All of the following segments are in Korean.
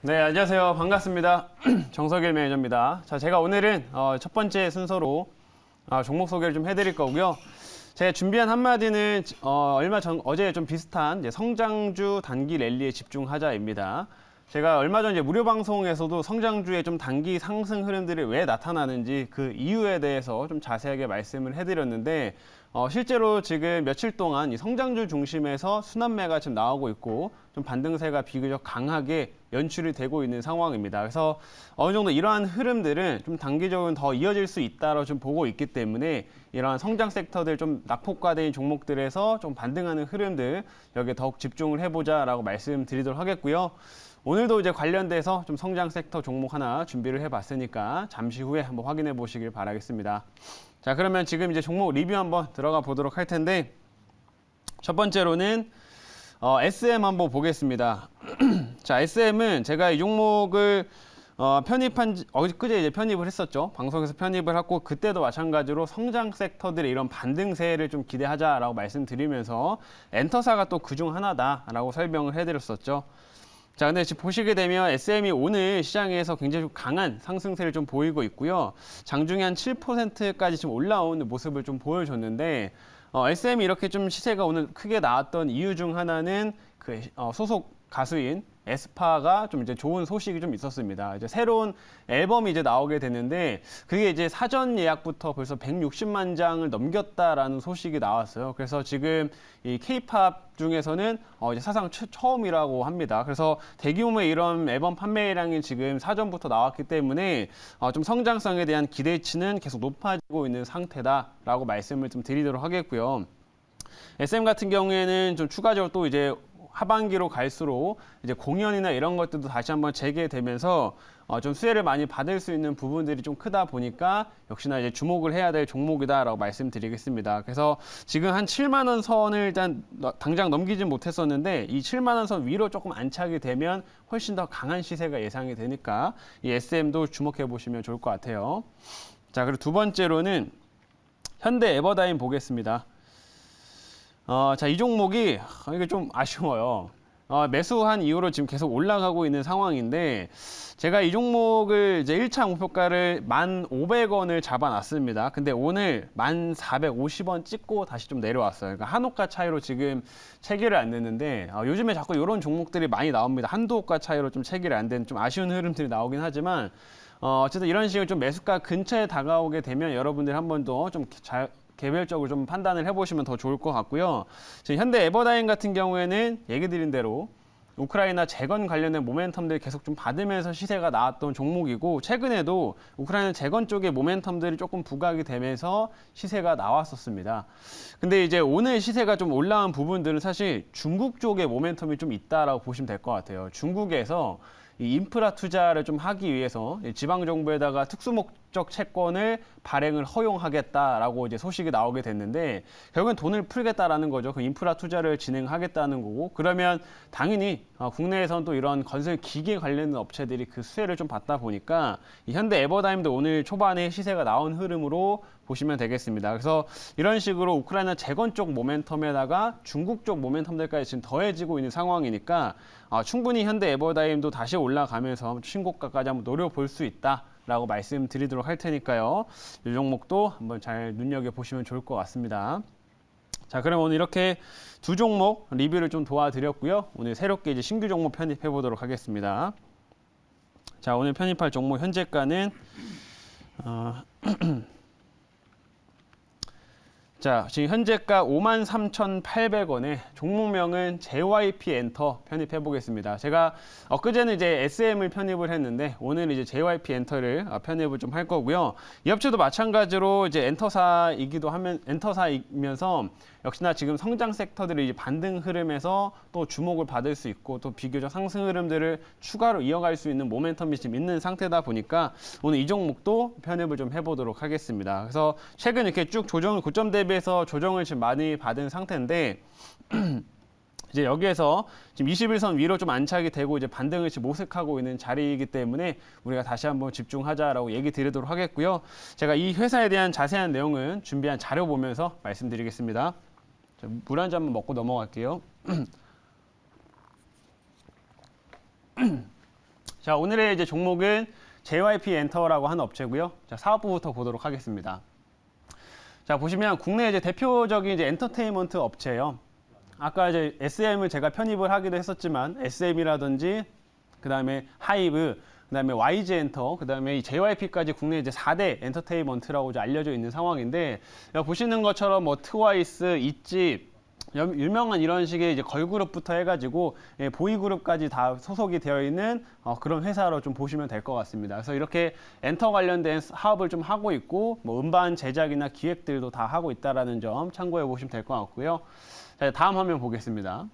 네, 안녕하세요. 반갑습니다. 정석일 매니저입니다. 자, 제가 오늘은 첫 번째 순서로 종목 소개를 좀 해드릴 거고요. 제가 준비한 한마디는 어제 좀 비슷한 이제 성장주 단기 랠리에 집중하자입니다. 제가 얼마 전 이제 무료 방송에서도 성장주의 좀 단기 상승 흐름들이 왜 나타나는지 그 이유에 대해서 좀 자세하게 말씀을 해드렸는데 실제로 지금 며칠 동안 이 성장주 중심에서 순환매가 지금 나오고 있고 좀 반등세가 비교적 강하게 연출이 되고 있는 상황입니다. 그래서 어느 정도 이러한 흐름들은 좀 단기적으로 더 이어질 수 있다고 좀 보고 있기 때문에 이러한 성장 섹터들 좀 낙폭과대인 종목들에서 좀 반등하는 흐름들 여기에 더욱 집중을 해보자라고 말씀드리도록 하겠고요. 오늘도 이제 관련돼서 좀 성장 섹터 종목 하나 준비를 해봤으니까 잠시 후에 한번 확인해 보시길 바라겠습니다. 자, 그러면 지금 이제 종목 리뷰 한번 들어가 보도록 할 텐데 첫 번째로는 SM 한번 보겠습니다. 자, SM은 제가 이 종목을 엊그제 이제 편입을 했었죠. 방송에서 편입을 하고 그때도 마찬가지로 성장 섹터들의 이런 반등세를 좀 기대하자라고 말씀드리면서 엔터사가 또 그중 하나다라고 설명을 해드렸었죠. 자, 근데 지금 보시게 되면 SM이 오늘 시장에서 굉장히 좀 강한 상승세를 좀 보이고 있고요. 장중에 한 7%까지 좀 올라오는 모습을 좀 보여줬는데, SM이 이렇게 좀 시세가 오늘 크게 나왔던 이유 중 하나는 그 소속 가수인 에스파가 좀 이제 좋은 소식이 좀 있었습니다. 이제 새로운 앨범이 이제 나오게 되는데 그게 이제 사전 예약부터 벌써 160만 장을 넘겼다라는 소식이 나왔어요. 그래서 지금 이 K-팝 중에서는 이제 사상 처음이라고 합니다. 그래서 대규모의 이런 앨범 판매량이 지금 사전부터 나왔기 때문에 좀 성장성에 대한 기대치는 계속 높아지고 있는 상태다라고 말씀을 좀 드리도록 하겠고요. SM 같은 경우에는 좀 추가적으로 또 이제 하반기로 갈수록 이제 공연이나 이런 것들도 다시 한번 재개되면서 좀 수혜를 많이 받을 수 있는 부분들이 좀 크다 보니까 역시나 이제 주목을 해야 될 종목이다라고 말씀드리겠습니다. 그래서 지금 한 7만 원 선을 일단 당장 넘기진 못했었는데 이 7만 원 선 위로 조금 안착이 되면 훨씬 더 강한 시세가 예상이 되니까 이 SM도 주목해 보시면 좋을 것 같아요. 자, 그리고 두 번째로는 현대 에버다임 보겠습니다. 자, 이 종목이 이게 좀 아쉬워요. 매수한 이후로 지금 계속 올라가고 있는 상황인데 제가 이 종목을 이제 1차 목표가를 1,500원을 잡아놨습니다. 근데 오늘 1,450원 찍고 다시 좀 내려왔어요. 그러니까 한호가 차이로 지금 체결을 안 됐는데 요즘에 자꾸 이런 종목들이 많이 나옵니다. 한두 호가 차이로 좀 체결이 안 되는 좀 아쉬운 흐름들이 나오긴 하지만 어쨌든 이런 식으로 좀 매수가 근처에 다가오게 되면 여러분들 한 번 더 좀 개별적으로 좀 판단을 해보시면 더 좋을 것 같고요. 지금 현대 에버다임 같은 경우에는 얘기 드린 대로 우크라이나 재건 관련된 모멘텀들 계속 좀 받으면서 시세가 나왔던 종목이고 최근에도 우크라이나 재건 쪽의 모멘텀들이 조금 부각이 되면서 시세가 나왔었습니다. 근데 이제 오늘 시세가 좀 올라온 부분들은 사실 중국 쪽의 모멘텀이 좀 있다라고 보시면 될 것 같아요. 중국에서 이 인프라 투자를 좀 하기 위해서 지방 정부에다가 특수목적 채권을 발행을 허용하겠다라고 이제 소식이 나오게 됐는데 결국엔 돈을 풀겠다라는 거죠. 그 인프라 투자를 진행하겠다는 거고 그러면 당연히 국내에서는 또 이런 건설 기계 관련된 업체들이 그 수혜를 좀 받다 보니까 이 현대 에버다임도 오늘 초반에 시세가 나온 흐름으로 보시면 되겠습니다. 그래서 이런 식으로 우크라이나 재건 쪽 모멘텀에다가 중국 쪽 모멘텀들까지 지금 더해지고 있는 상황이니까 충분히 현대 에버다임도 다시 올라가면서 신고가까지 한번 노려볼 수 있다라고 말씀드리도록 할 테니까요. 이 종목도 한번 잘 눈여겨보시면 좋을 것 같습니다. 자, 그럼 오늘 이렇게 두 종목 리뷰를 좀 도와드렸고요. 오늘 새롭게 이제 신규 종목 편입해 보도록 하겠습니다. 자, 오늘 편입할 종목 현재가는 자, 지금 현재가 53,800원에 종목명은 JYP 엔터 편입해 보겠습니다. 제가 엊그제는 이제 SM을 편입을 했는데 오늘 이제 JYP 엔터를 편입을 좀 할 거고요. 이 업체도 마찬가지로 이제 엔터사이면서 역시나 지금 성장 섹터들이 이제 반등 흐름에서 또 주목을 받을 수 있고 또 비교적 상승 흐름들을 추가로 이어갈 수 있는 모멘텀이 지금 있는 상태다 보니까 오늘 이 종목도 편입을 좀 해보도록 하겠습니다. 그래서 최근 이렇게 쭉 조정을 고점 대비해서 조정을 지금 많이 받은 상태인데 이제 여기에서 지금 21선 위로 좀 안착이 되고 이제 반등을 지금 모색하고 있는 자리이기 때문에 우리가 다시 한번 집중하자라고 얘기 드리도록 하겠고요. 제가 이 회사에 대한 자세한 내용은 준비한 자료 보면서 말씀드리겠습니다. 물 한 잔만 먹고 넘어갈게요. 자, 오늘의 이제 종목은 JYP 엔터라고 하는 업체고요. 자, 사업부부터 보도록 하겠습니다. 자, 보시면 국내 이제 대표적인 이제 엔터테인먼트 업체예요. 아까 이제 SM을 제가 편입을 하기도 했었지만 SM이라든지 그다음에 하이브, 그다음에 YG 엔터, 그다음에 이 JYP까지 국내 이제 4대 엔터테인먼트라고 이제 알려져 있는 상황인데, 보시는 것처럼 뭐 트와이스, 있지, 유명한 이런 식의 이제 걸그룹부터 해가지고 보이그룹까지 다 소속이 되어 있는 그런 회사로 좀 보시면 될 것 같습니다. 그래서 이렇게 엔터 관련된 사업을 좀 하고 있고, 뭐 음반 제작이나 기획들도 다 하고 있다라는 점 참고해 보시면 될 것 같고요. 자, 다음 화면 보겠습니다.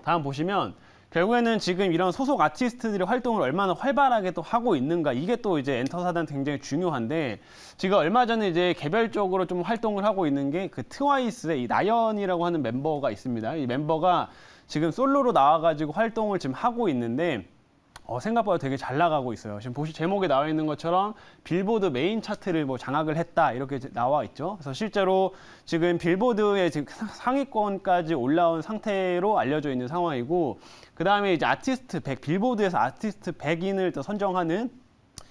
다음 보시면 결국에는 지금 이런 소속 아티스트들이 활동을 얼마나 활발하게 또 하고 있는가, 이게 또 이제 엔터사들한테 굉장히 중요한데, 지금 얼마 전에 이제 개별적으로 좀 활동을 하고 있는 게 그 트와이스의 이 나연이라고 하는 멤버가 있습니다. 이 멤버가 지금 솔로로 나와가지고 활동을 지금 하고 있는데, 생각보다 되게 잘 나가고 있어요. 지금 제목에 나와 있는 것처럼 빌보드 메인 차트를 뭐 장악을 했다, 이렇게 나와 있죠. 그래서 실제로 지금 빌보드의 지금 상위권까지 올라온 상태로 알려져 있는 상황이고, 그 다음에 이제 아티스트 100, 빌보드에서 아티스트 100인을 또 선정하는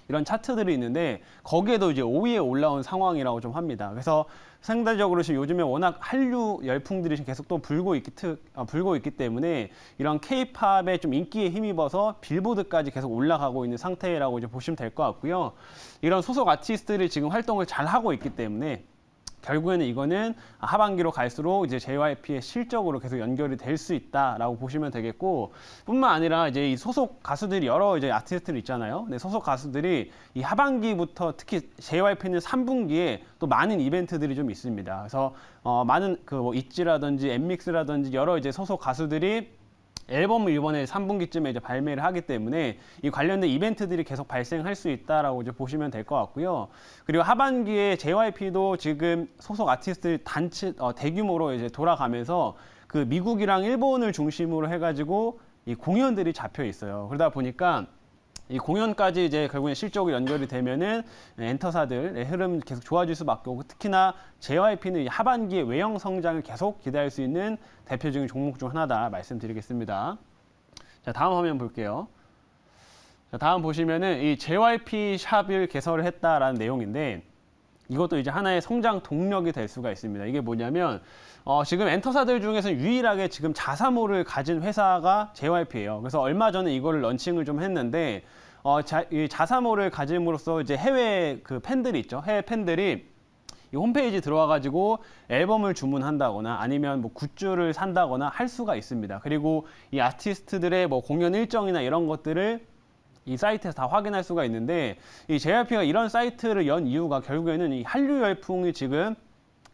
이런 차트들이 있는데, 거기에도 이제 5위에 올라온 상황이라고 좀 합니다. 그래서 상대적으로 지금 요즘에 워낙 한류 열풍들이 계속 또 불고 있기 때문에 이런 K-팝의 좀 인기에 힘입어서 빌보드까지 계속 올라가고 있는 상태라고 이제 보시면 될 것 같고요. 이런 소속 아티스트들이 지금 활동을 잘 하고 있기 때문에 결국에는 이거는 하반기로 갈수록 이제 JYP의 실적으로 계속 연결이 될 수 있다라고 보시면 되겠고, 뿐만 아니라 이제 이 소속 가수들이 여러 이제 아티스트들 있잖아요. 근데 소속 가수들이 이 하반기부터 특히 JYP는 3분기에 또 많은 이벤트들이 좀 있습니다. 그래서 많은 그 뭐 있지라든지 엠믹스라든지 여러 이제 소속 가수들이 앨범을 이번에 3분기쯤에 이제 발매를 하기 때문에 이 관련된 이벤트들이 계속 발생할 수 있다라고 이제 보시면 될 것 같고요. 그리고 하반기에 JYP도 지금 소속 아티스트 단체 대규모로 이제 돌아가면서 그 미국이랑 일본을 중심으로 해가지고 이 공연들이 잡혀 있어요. 그러다 보니까 이 공연까지 이제 결국엔 실적으로 연결이 되면은 엔터사들의 흐름 계속 좋아질 수밖에 없고, 특히나 JYP는 하반기에 외형 성장을 계속 기대할 수 있는 대표적인 종목 중 하나다 말씀드리겠습니다. 자, 다음 화면 볼게요. 자, 다음 보시면은 이 JYP 샵을 개설을 했다라는 내용인데, 이것도 이제 하나의 성장 동력이 될 수가 있습니다. 이게 뭐냐면 지금 엔터사들 중에서 유일하게 지금 자사모를 가진 회사가 JYP예요. 그래서 얼마 전에 이거를 런칭을 좀 했는데 이 자사모를 가짐으로써 이제 해외 그 팬들이 있죠. 해외 팬들이 이 홈페이지 들어와가지고 앨범을 주문한다거나 아니면 뭐 굿즈를 산다거나 할 수가 있습니다. 그리고 이 아티스트들의 뭐 공연 일정이나 이런 것들을 이 사이트에서 다 확인할 수가 있는데, 이 JYP가 이런 사이트를 연 이유가 결국에는 이 한류 열풍이 지금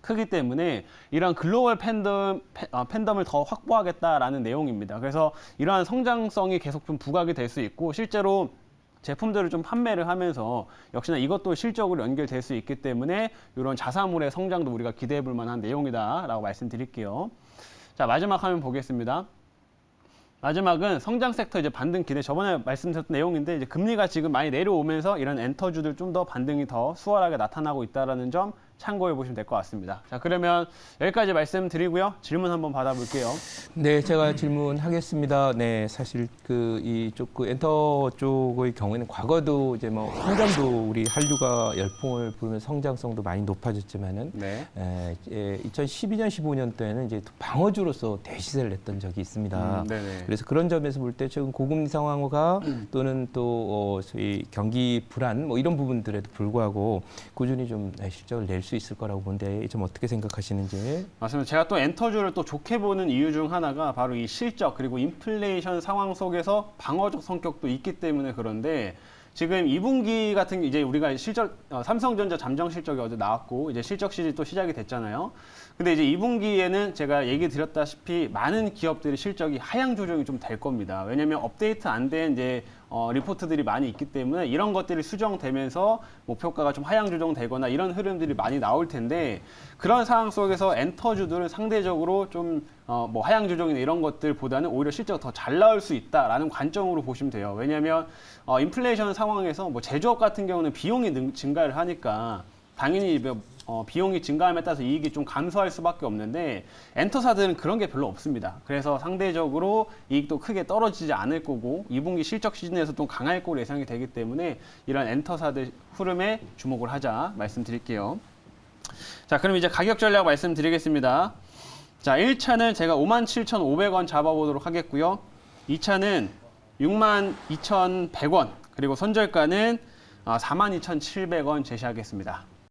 크기 때문에 이런 글로벌 팬덤을 더 확보하겠다라는 내용입니다. 그래서 이러한 성장성이 계속 좀 부각이 될 수 있고, 실제로 제품들을 좀 판매를 하면서 역시나 이것도 실적으로 연결될 수 있기 때문에 이런 자사몰의 성장도 우리가 기대해 볼 만한 내용이다라고 말씀드릴게요. 자, 마지막 화면 보겠습니다. 마지막은 성장 섹터 이제 반등 기대. 저번에 말씀드렸던 내용인데, 이제 금리가 지금 많이 내려오면서 이런 엔터주들 좀 더 반등이 더 수월하게 나타나고 있다라는 점 참고해 보시면 될 것 같습니다. 자, 그러면 여기까지 말씀드리고요. 질문 한번 받아볼게요. 네, 제가 질문하겠습니다. 네, 사실 이쪽 엔터 쪽의 경우에는 과거도 이제 뭐 성장도 우리 한류가 열풍을 부르면 성장성도 많이 높아졌지만은 네. 2012년, 15년 때는 이제 방어주로서 대시세를 냈던 적이 있습니다. 네네. 그래서 그런 점에서 볼 때 지금 고금리 상황과 또는 또 소위 경기 불안 뭐 이런 부분들에도 불구하고 꾸준히 좀 실적을 낼 수 있을 거라고 보는데, 좀 어떻게 생각하시는지. 맞습니다. 제가 또 엔터주를 또 좋게 보는 이유 중 하나가 바로 이 실적, 그리고 인플레이션 상황 속에서 방어적 성격도 있기 때문에 그런데, 지금 2분기 같은 이제 우리가 실적 삼성전자 잠정 실적이 어제 나왔고 이제 실적 시즌이 또 시작이 됐잖아요. 근데 이제 2분기에는 제가 얘기 드렸다시피 많은 기업들이 실적이 하향 조정이 좀 될 겁니다. 왜냐면 업데이트 안 된 이제 리포트들이 많이 있기 때문에 이런 것들이 수정되면서 목표가가 좀 하향 조정되거나 이런 흐름들이 많이 나올 텐데, 그런 상황 속에서 엔터주들은 상대적으로 좀 뭐 하향 조정이나 이런 것들보다는 오히려 실적이 더 잘 나올 수 있다라는 관점으로 보시면 돼요. 왜냐하면 인플레이션 상황에서 뭐 제조업 같은 경우는 비용이 증가를 하니까 당연히 비용이 증가함에 따라서 이익이 좀 감소할 수밖에 없는데 엔터사들은 그런 게 별로 없습니다. 그래서 상대적으로 이익도 크게 떨어지지 않을 거고 2분기 실적 시즌에서 또 강할 거로 예상이 되기 때문에 이런 엔터사들 흐름에 주목을 하자 말씀드릴게요. 자, 그럼 이제 가격 전략 말씀드리겠습니다. 자, 1차는 제가 57,500원 잡아보도록 하겠고요. 2차는 62,100원, 그리고 손절가는 42,700원 제시하겠습니다.